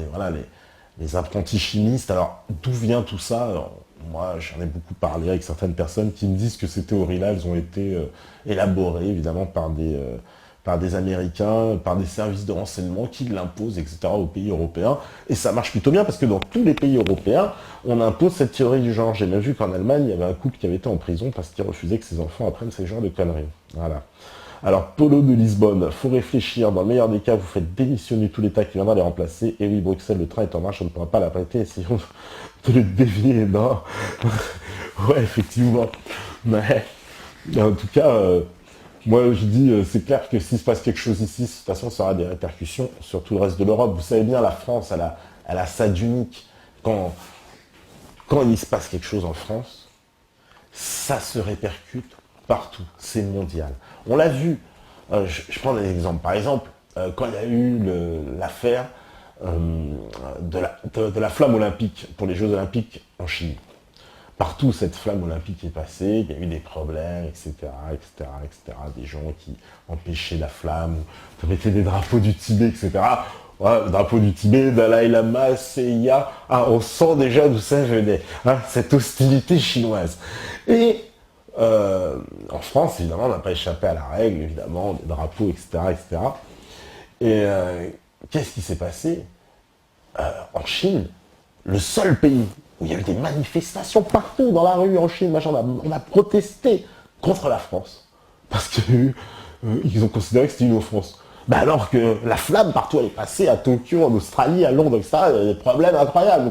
les apprentis chimistes. Alors, d'où vient tout ça? Alors, moi, j'en ai beaucoup parlé avec certaines personnes qui me disent que ces théories-là, elles ont été élaborées, évidemment, par des Américains, par des services de renseignement qui l'imposent, etc., aux pays européens. Et ça marche plutôt bien, parce que dans tous les pays européens, on impose cette théorie du genre. J'ai même vu qu'en Allemagne, il y avait un couple qui avait été en prison parce qu'il refusait que ses enfants apprennent ces genres de conneries. Voilà. Alors, Polo de Lisbonne, faut réfléchir. Dans le meilleur des cas, vous faites démissionner tout l'État qui viendra les remplacer. Et oui, Bruxelles, le train est en marche, on ne pourra pas l'arrêter. Essayons de le dévier, non. Ouais, effectivement. Mais, en tout cas, moi, je dis, c'est clair que s'il se passe quelque chose ici, de toute façon, ça aura des répercussions sur tout le reste de l'Europe. Vous savez bien, la France, elle a ça d'unique. Quand il se passe quelque chose en France, ça se répercute partout. C'est mondial. On l'a vu. Je prends un exemple. Par exemple, quand il y a eu l'affaire de la flamme olympique pour les Jeux olympiques en Chine. Partout, cette flamme olympique est passée, il y a eu des problèmes, etc., etc., etc., des gens qui empêchaient la flamme, ou mettaient des drapeaux du Tibet, etc. Ouais, le drapeau du Tibet, Dalai Lama, CIA, on sent déjà d'où ça venait, cette hostilité chinoise. Et en France, évidemment, on n'a pas échappé à la règle, évidemment, des drapeaux, etc., etc. Et qu'est-ce qui s'est passé en Chine, le seul pays où il y a eu des manifestations partout dans la rue en Chine, machin, on a protesté contre la France. Parce qu'ils ont considéré que c'était une offense. Alors que la flamme partout elle est passée, à Tokyo, en Australie, à Londres, etc., il y a des problèmes incroyables.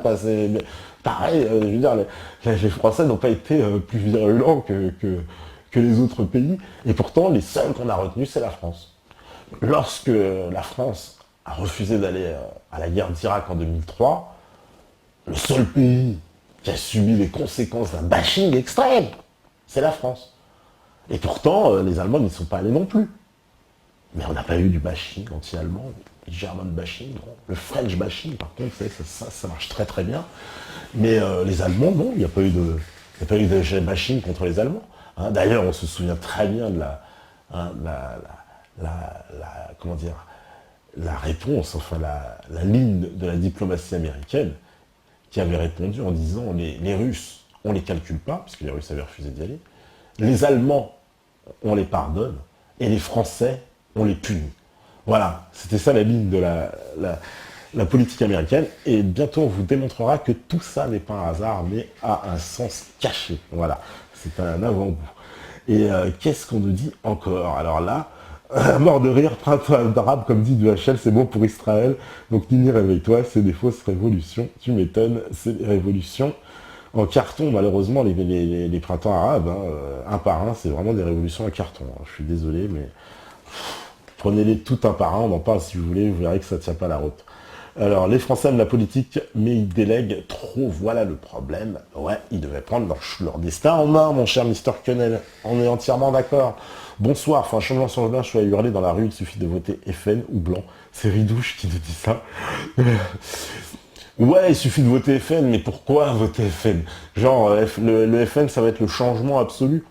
Pareil, je veux dire, les Français n'ont pas été plus virulents que les autres pays. Et pourtant, les seuls qu'on a retenus, c'est la France. Lorsque la France a refusé d'aller à la guerre d'Irak en 2003, le seul pays qui a subi les conséquences d'un bashing extrême, c'est la France. Et pourtant, les Allemands n'y sont pas allés non plus. Mais on n'a pas eu du bashing anti-allemand, du German bashing, non. Le French bashing, par contre, ça marche très très bien. Mais les Allemands, non, il n'y a pas eu de bashing contre les Allemands. D'ailleurs, on se souvient très bien de comment dire, la réponse, enfin la ligne de la diplomatie américaine, qui avait répondu en disant les Russes, on les calcule pas, puisque les Russes avaient refusé d'y aller, les Allemands, on les pardonne, et les Français, on les punit. Voilà, c'était ça la ligne de la politique américaine, et bientôt on vous démontrera que tout ça n'est pas un hasard, mais a un sens caché. Voilà, c'est un avant-goût. Et qu'est-ce qu'on nous dit encore? Alors là, mort de rire, printemps arabe, comme dit DHL, c'est bon pour Israël. Donc Nini, réveille-toi, c'est des fausses révolutions. Tu m'étonnes, c'est des révolutions en carton. Malheureusement, les printemps arabes, un par un, c'est vraiment des révolutions en carton. Je suis désolé, mais prenez-les tout un par un, on en parle si vous voulez, vous verrez que ça ne tient pas la route. Alors, les Français aiment la politique, mais ils délèguent trop, voilà le problème. Ouais, ils devaient prendre leur destin en main, mon cher Mister Quenel. On est entièrement d'accord. Bonsoir, faut un changement sur le bain, je suis à hurler dans la rue, il suffit de voter FN ou blanc. C'est Ridouche qui nous dit ça. Ouais, il suffit de voter FN, mais pourquoi voter FN? Genre, le FN, ça va être le changement absolu.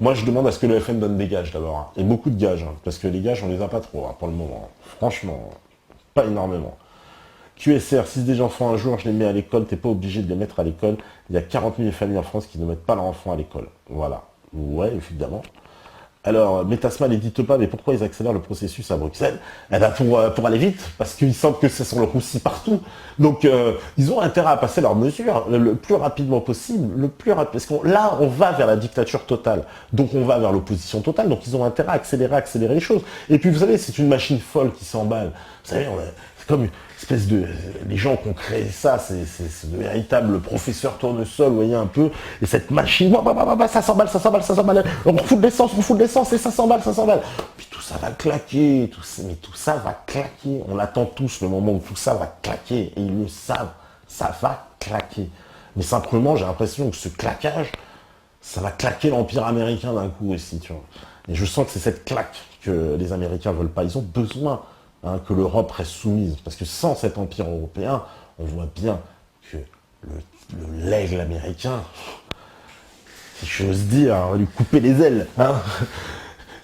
Moi, je demande à ce que le FN donne des gages d'abord. Et beaucoup de gages, parce que les gages, on les a pas trop, pour le moment. Franchement, pas énormément. QSR, si des enfants un jour, je les mets à l'école, t'es pas obligé de les mettre à l'école. Il y a 40 000 familles en France qui ne mettent pas leurs enfants à l'école. Voilà. Ouais, évidemment. Alors, Métasma n'édite pas, mais pourquoi ils accélèrent le processus à Bruxelles? Eh ben pour aller vite, parce qu'ils sentent que c'est sur le roussi partout. Donc, ils ont intérêt à passer leurs mesures le plus rapidement possible, parce que là, on va vers la dictature totale. Donc, on va vers l'opposition totale. Donc, ils ont intérêt à accélérer les choses. Et puis, vous savez, c'est une machine folle qui s'emballe. Vous savez, c'est comme une espèce de... Les gens qui ont créé ça, c'est de véritables professeurs tournesol, vous voyez un peu. Et cette machine, ça s'emballe. On fout de l'essence, et ça s'emballe. Puis tout ça va claquer, mais tout ça va claquer. On attend tous le moment où tout ça va claquer. Et ils le savent, ça va claquer. Mais simplement, j'ai l'impression que ce claquage, ça va claquer l'empire américain d'un coup aussi, tu vois. Et je sens que c'est cette claque que les Américains veulent pas. Ils ont besoin que l'Europe reste soumise. Parce que sans cet empire européen, on voit bien que l'aigle américain, si j'ose dire, on va lui couper les ailes.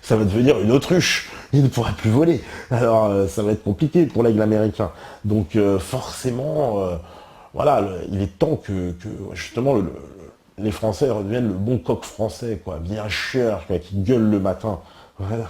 Ça va devenir une autruche. Il ne pourra plus voler. Alors, ça va être compliqué pour l'aigle américain. Donc, forcément, voilà, il est temps que justement, les Français redeviennent le bon coq français, quoi, bien cher, quoi, qui gueule le matin. Voilà.